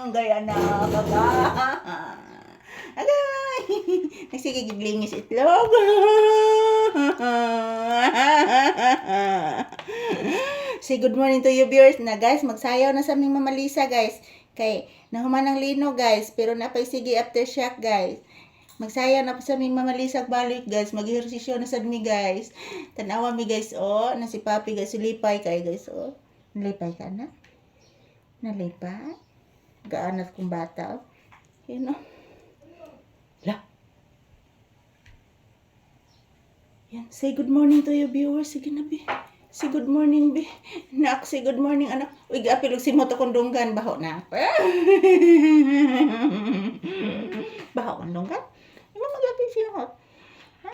Gaya na, baga. Agay! Nagsigigilingis itlog. Say good morning to you viewers na guys. Magsayaw na sa aming Mama Lisa guys. Kay nahuman ng lino guys. Pero napay sige aftershock guys. Magsayaw na po sa aming Mama Lisa balik guys. Mag-ehersisyo na sa mi guys. Tanawa mi guys oh. Na si Papi guys. Ulipay kay guys oh. Nalipay ka na? Nalipay? Gaanat kong bata oh. Yun oh. La. Yan. Say good morning to your viewers. Sige na, Bi. Say good morning, Bi. Nak, say good morning, anak. Uy, gapilog si Moto Kondonggan. Baho na. Baho Kondonggan? Ano mag-apil siya hot? Ha?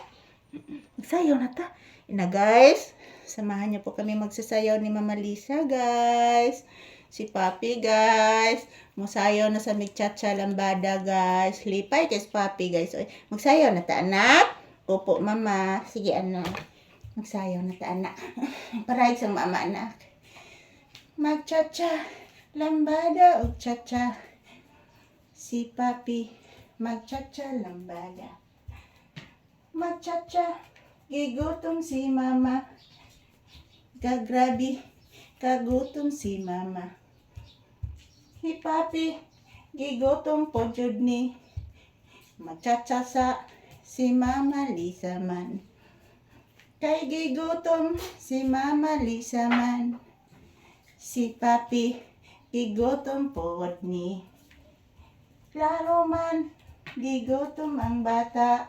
Magsayaw na ta. Ina, guys. Samahan niyo po kami magsasayaw ni Mama Lisa, guys. Si Papi, guys. Musayaw na sa Migchacha Lambada, guys. Lipay kay Papi, guys. Oy, magsayaw na ta, anak. Opo, Mama. Sige, anak. Magsayaw na ta, anak. Parahig sa mama, anak. Magchacha Lambada o chacha. Si Papi, magchacha lambada. Magchacha, gigutom si Mama. Gagrabi, kagutom si Mama. Si Papi, gigutom po jud ni. Magchacha sa si Mama Lisa man. Kay gigutom si Mama Lisa man. Si Papi, gigutom po ni. Klaro man, gigutom ang bata.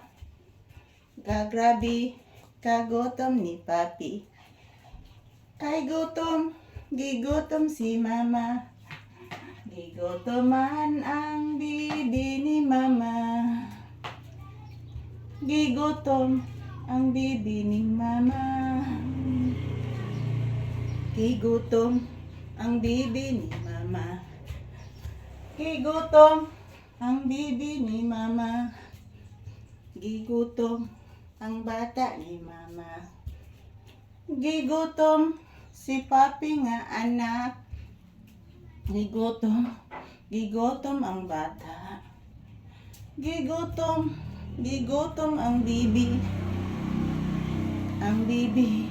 Gagrabi, kagutom ni Papi. Kay gutom, gigutom si Mama. Gigutoman ang bibi ni Mama. Gigutom ang bibi ni Mama. Gigutom ang bibi ni Mama. Gigutom ang bibi ni Mama. Gigutom ang bata ni Mama. Gigutom si Papi nga anak. Gigutom, gigutom ang bata. Gigutom, gigutom ang bibi. Ang bibi,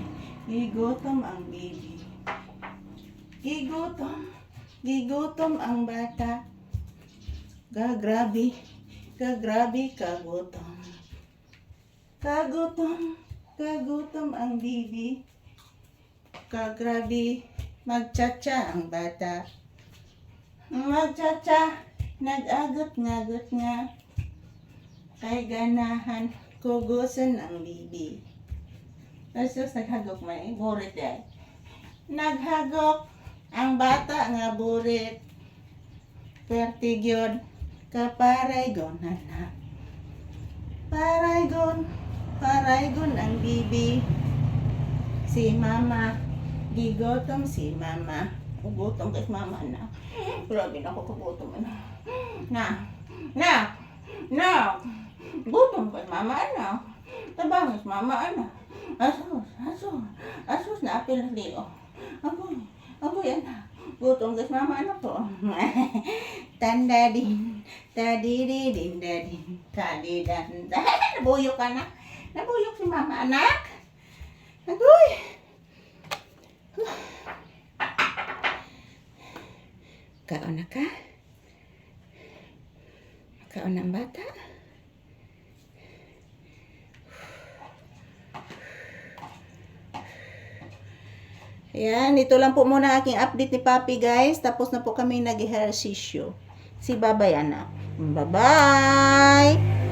gigutom ang bibi. Gigutom, gigutom ang bata. Gagrabi, gagrabi kagutom. Kagutom, kagutom ang bibi. Kagrabi, magchacha ang bata. Magchacha, nag-agot-ngagot nga. Kay ganahan, kugusan ang bibi. Tapos naghagok may burit yan. Naghagok ang bata nga burit. Pertigyon, kaparaygon na. Paraygon, paraygon ang bibi. Si Mama, gigotom si Mama. Ugutom kay Mama na. Grabe na ako kagutom na. Na. Gutom kay Mama na. Tabangis Mama na. Asus na apil na liyo. Agoy na. Gutom kay Mama na po. Tandadin, tadididin, dadin, tadidan. Nabuyok ka na. Nabuyok si Mama anak. Agoy. Kaon na ka? Kaon na ang bata? Ayan, ito lang po muna aking update ni Papi guys. Tapos na po kami nag-ehersisyo. Si Babay anak. Bye-bye!